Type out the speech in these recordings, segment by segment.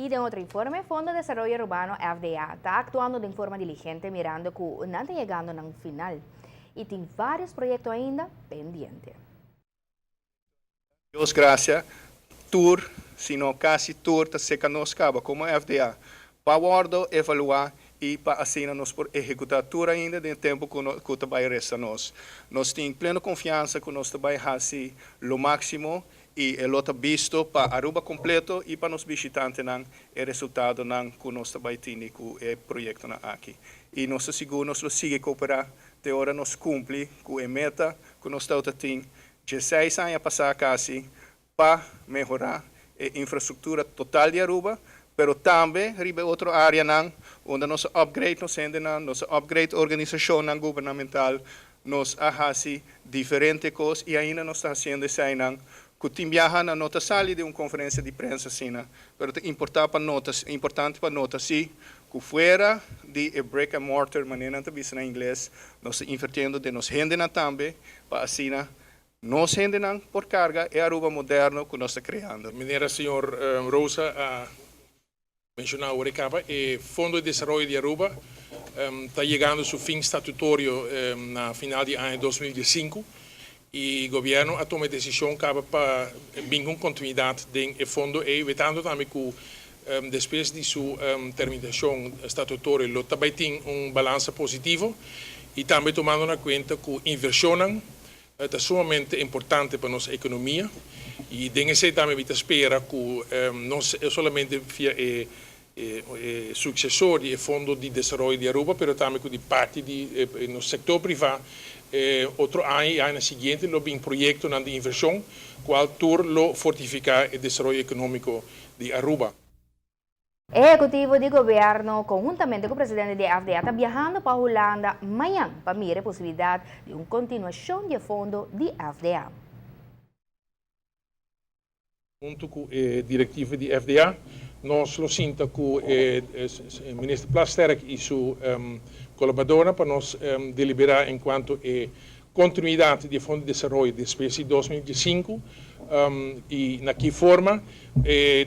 Y de otro informe, Fondo de Desarrollo Urbano FDA está actuando de forma diligente mirando que não está llegando a un final y tiene varios proyectos ainda pendientes. Deus graças, tour, se não quase tour, está seca nos caba como FDA, para guardar, evaluar e para assim nós por executar tudo ainda de tempo que o trabalho resta nós. Nós temos plena confiança que nós trabalho assim o máximo e o outro visto para Aruba completo e para os visitantes não o resultado não que nós trabalho tem com o projeto aqui. E nós seguro nós seguir cooperar, de hora nós cumpre com a meta que nós temos 16 anos a passar quase para melhorar a infraestrutura total de Aruba, pero também ribe outra área não, onde nós upgrade nos ainda nós upgrade organização não governamental, nós fazemos diferentes coisas e ainda nós estamos fazendo isso aí não, que tem viaja na nota sala de uma conferência de imprensa assim, pero é importante para notas sim, que fora de brick and mortar, maneira de dizer em inglês, nós invertindo de nos rende também para assim nós rende por carga é Aruba moderno que nós estamos criando. Meneer senhor Rosa mencionado o recapa, o Fundo de Desarrollo de Aruba está chegando ao seu fim estatutório na final de ano 2015 e o governo ha tomado a decisão para vir com continuidade do fundo e vetando também que depois de sua terminação estatutória, ele também tem balanço positivo e também tomando na conta que a inversão é sumamente importante para a nossa economia e dengue também me espera que não somente via o sucessor do Fundo de Desenvolvimento de Aruba, mas também de parte do setor privado. Outro ano seguinte, há um projeto de inversão, qual tur fortificar o desenvolvimento econômico de Aruba. O Executivo de Governo, conjuntamente com o presidente da FDA, está viajando para a Holanda amanhã para mirar a possibilidade de uma continuação do fundo de FDA. Junto com a diretiva de FDA, nós lo sinta que o ministro Plasterk e sua colaboradora para nós deliberar enquanto a continuidade do Fundo de Desenvolvimento de Espécie 2015 e na que forma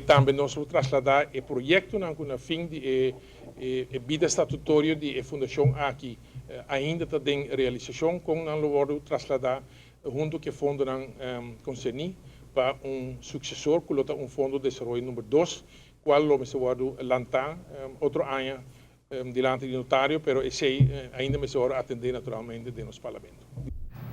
também nós vamos trasladar o projeto na fim de vida estatutória da fundação aqui ainda está em realização com nós vamos trasladar junto com o fundo concernir para sucessor que é fundo de desenvolvimento número 2 qual vamos lançar outro ano diante do notário, pero esse ainda me atender naturalmente do nosso parlamento.